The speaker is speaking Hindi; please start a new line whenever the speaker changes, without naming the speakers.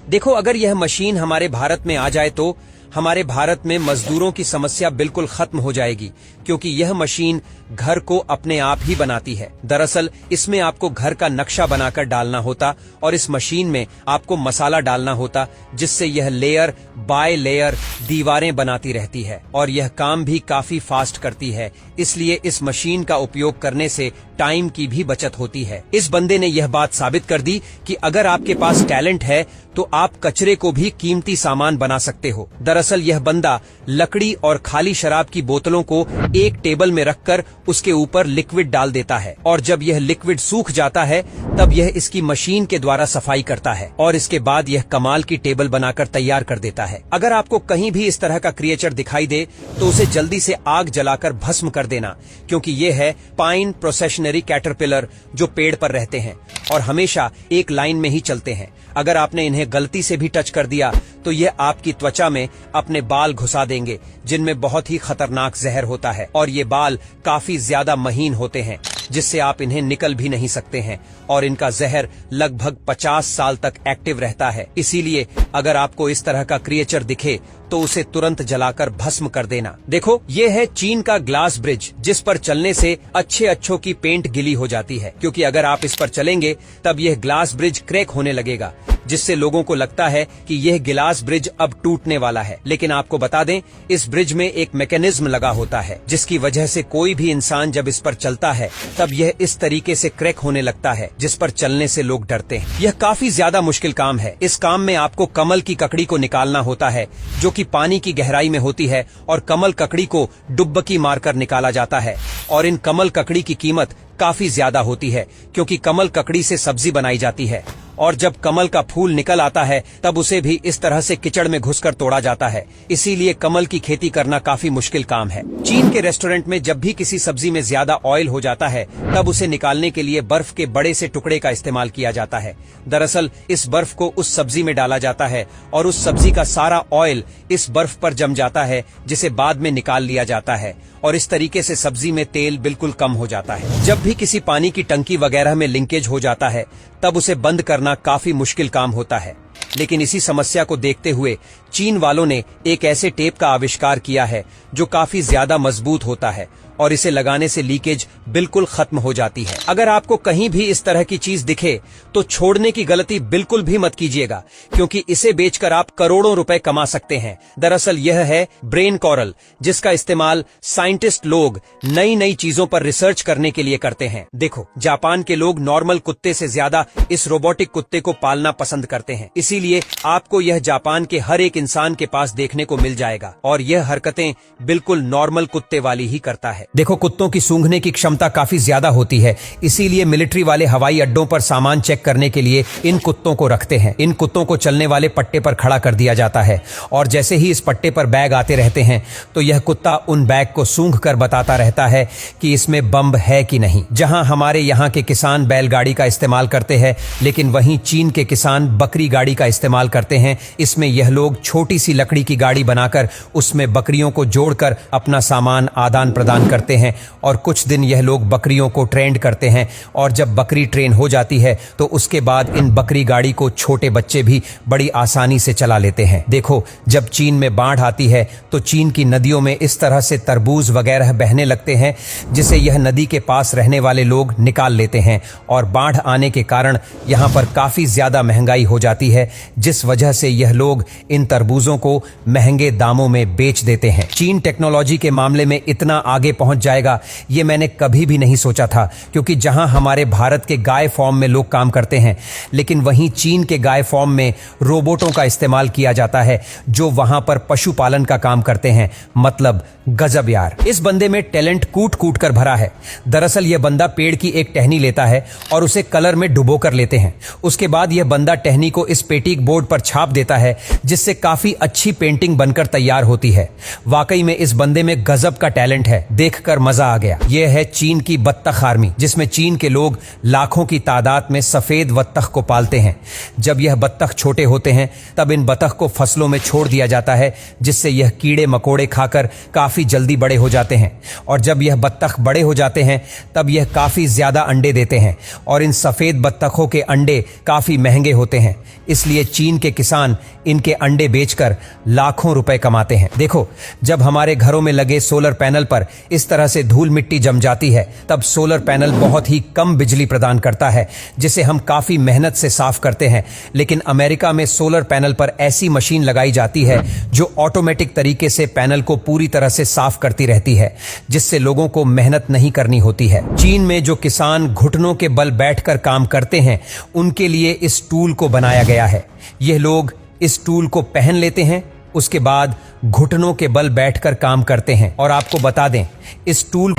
देखो, अगर यह मशीन हमारे भारत में आ जाए तो हमारे भारत में मजदूरों की समस्या बिल्कुल खत्म हो जाएगी, क्योंकि यह मशीन घर को अपने आप ही बनाती है। दरअसल इसमें आपको घर का नक्शा बनाकर डालना होता और इस मशीन में आपको मसाला डालना होता, जिससे यह लेयर बाय लेयर दीवारें बनाती रहती है और यह काम भी काफी फास्ट करती है। इसलिए इस मशीन का उपयोग करने से टाइम की भी बचत होती है। इस बंदे ने यह बात साबित कर दी कि अगर आपके पास टैलेंट है तो आप कचरे को भी कीमती सामान बना सकते हो। दरअसल यह बंदा लकड़ी और खाली शराब की बोतलों को एक टेबल में रखकर उसके ऊपर लिक्विड डाल देता है और जब यह लिक्विड सूख जाता है तब यह इसकी मशीन के द्वारा सफाई करता है और इसके बाद यह कमाल की टेबल बनाकर तैयार कर देता है। अगर आपको कहीं भी इस तरह का क्रिएचर दिखाई दे तो उसे जल्दी से आग जलाकर भस्म कर देना, क्योंकि यह है पाइन प्रोसेशनरी कैटरपिलर, जो पेड़ पर रहते हैं और हमेशा एक लाइन में ही चलते हैं। अगर आपने इन्हें गलती से भी टच कर दिया तो ये आपकी त्वचा में अपने बाल घुसा देंगे, जिनमें बहुत ही खतरनाक जहर होता है और ये बाल काफी ज्यादा महीन होते हैं, जिससे आप इन्हें निकल भी नहीं सकते हैं और इनका जहर लगभग 50 साल तक एक्टिव रहता है। इसीलिए अगर आपको इस तरह का क्रिएचर दिखे तो उसे तुरंत जलाकर भस्म कर देना। देखो, ये है चीन का ग्लास ब्रिज, जिस पर चलने से अच्छों की पेंट गिली हो जाती है, क्योंकि अगर आप इस पर चलेंगे तब यह ग्लास ब्रिज क्रैक होने लगेगा, जिससे लोगों को लगता है कि यह गिलास ब्रिज अब टूटने वाला है। लेकिन आपको बता दें, इस ब्रिज में एक मैकेनिज्म लगा होता है, जिसकी वजह से कोई भी इंसान जब इस पर चलता है तब यह इस तरीके से क्रैक होने लगता है, जिस पर चलने से लोग डरते हैं। यह काफी ज्यादा मुश्किल काम है। इस काम में आपको कमल की ककड़ी को निकालना होता है, जो कि पानी की गहराई में होती है, और कमल ककड़ी को डुबकी मारकर निकाला जाता है। और इन कमल ककड़ी की कीमत काफी ज्यादा होती है, क्योंकि कमल ककड़ी से सब्जी बनाई जाती है और जब कमल का फूल निकल आता है तब उसे भी इस तरह से कीचड़ में घुसकर तोड़ा जाता है। इसीलिए कमल की खेती करना काफी मुश्किल काम है। चीन के रेस्टोरेंट में जब भी किसी सब्जी में ज्यादा ऑयल हो जाता है तब उसे निकालने के लिए बर्फ के बड़े से टुकड़े का इस्तेमाल किया जाता है। दरअसल इस बर्फ को उस सब्जी में डाला जाता है और उस सब्जी का सारा ऑयल इस बर्फ पर जम जाता है, जिसे बाद में निकाल लिया जाता है और इस तरीके से सब्जी में तेल बिल्कुल कम हो जाता है। जब भी किसी पानी की टंकी वगैरह में लिंकेज हो जाता है तब उसे बंद करना काफी मुश्किल काम होता है। लेकिन इसी समस्या को देखते हुए चीन वालों ने एक ऐसे टेप का आविष्कार किया है जो काफी ज्यादा मजबूत होता है और इसे लगाने से लीकेज बिल्कुल खत्म हो जाती है। अगर आपको कहीं भी इस तरह की चीज दिखे तो छोड़ने की गलती बिल्कुल भी मत कीजिएगा, क्योंकि इसे बेचकर आप करोड़ों रुपए कमा सकते हैं। दरअसल यह है ब्रेन कॉरल, जिसका इस्तेमाल साइंटिस्ट लोग नई नई चीजों पर रिसर्च करने के लिए करते हैं। देखो, जापान के लोग नॉर्मल कुत्ते से ज्यादा इस रोबोटिक कुत्ते को पालना पसंद करते हैं, इसीलिए आपको यह जापान के हर एक इंसान के पास देखने को मिल जाएगा और यह हरकतें बिल्कुल नॉर्मल कुत्ते वाली ही करता है। देखो, कुत्तों की सूंघने की क्षमता काफी ज्यादा होती है, इसीलिए मिलिट्री वाले हवाई अड्डों पर सामान चेक करने के लिए इन कुत्तों को रखते हैं। इन कुत्तों को चलने वाले पट्टे पर खड़ा कर दिया जाता है और जैसे ही इस पट्टे पर बैग आते रहते हैं तो यह कुत्ता उन बैग को सूंघ कर बताता रहता है कि इसमें बम है कि नहीं। जहां हमारे यहाँ के किसान बैलगाड़ी का इस्तेमाल करते हैं, लेकिन वहीं चीन के किसान बकरी गाड़ी का इस्तेमाल करते हैं। इसमें यह लोग छोटी सी लकड़ी की गाड़ी बनाकर उसमें बकरियों को जोड़कर अपना सामान आदान प्रदान करते हैं और कुछ दिन यह लोग बकरियों को ट्रेंड करते हैं और जब बकरी ट्रेन हो जाती है तो उसके बाद इन बकरी गाड़ी को छोटे बच्चे भी बड़ी आसानी से चला लेते हैं। देखो, जब चीन में बाढ़ आती है तो चीन की नदियों में इस तरह से तरबूज वगैरह बहने लगते हैं, जिसे यह नदी के पास रहने वाले लोग निकाल लेते हैं और बाढ़ आने के कारण यहाँ पर काफी ज्यादा महंगाई हो जाती है, जिस वजह से यह लोग इन तरबूजों को महंगे दामों में बेच देते हैं। चीन टेक्नोलॉजी के मामले में इतना आगे पहुंच जाएगा ये मैंने कभी भी नहीं सोचा था, क्योंकि जहां हमारे भारत के गाय फॉर्म में लोग काम करते हैं, लेकिन वहीं चीन के गाय फॉर्म में रोबोटों का इस्तेमाल किया जाता है जो वहां पर पशुपालन का काम करते हैं। मतलब गजब यार, इस बंदे में टैलेंट कूट कूट कर भरा है। दरअसल यह बंदा पेड़ की एक टहनी लेता है और उसे कलर में डुबो कर लेते हैं। उसके बाद यह बंदा टहनी को इस पेटिक बोर्ड पर छाप देता है, जिससे काफी अच्छी पेंटिंग बनकर तैयार होती है। वाकई में इस बंदे में गजब का टैलेंट है, देखकर मजा आ गया। यह है चीन की बत्तख आर्मी, जिसमें चीन के लोग लाखों की तादाद में सफेद बत्तख को पालते हैं। जब यह बत्तख छोटे होते हैं तब इन बत्तख को फसलों में छोड़ दिया जाता है, जिससे यह कीड़े मकोड़े खाकर काफी जल्दी बड़े हो जाते हैं। और जब यह बत्तख बड़े हो जाते हैं तब यह काफी ज्यादा अंडे देते हैं और इन सफेद बत्तखों के अंडे काफी महंगे होते हैं। इसलिए चीन के किसान इनके अंडे बेचकर लाखों रुपए कमाते हैं। देखो, जब हमारे घरों में लगे सोलर पैनल पर इस तरह से धूल मिट्टी जम जाती है तब सोलर पैनल बहुत ही कम बिजली प्रदान करता है, जिसे हम काफी मेहनत से साफ करते हैं। लेकिन अमेरिका में सोलर पैनल पर ऐसी मशीन लगाई जाती है जो ऑटोमेटिक तरीके से पैनल को पूरी तरह से साफ करती रहती है, जिससे लोगों को मेहनत नहीं करनी होती है। चीन में जो किसान घुटनों के बल बैठकर काम करते हैं उनके लिए इस टूल को बनाया गया है। यह लोग इस टूल को पहन लेते हैं, उसके बाद घुटनों के बल बैठकर काम करते हैं। और आपको बता दें, इस टूल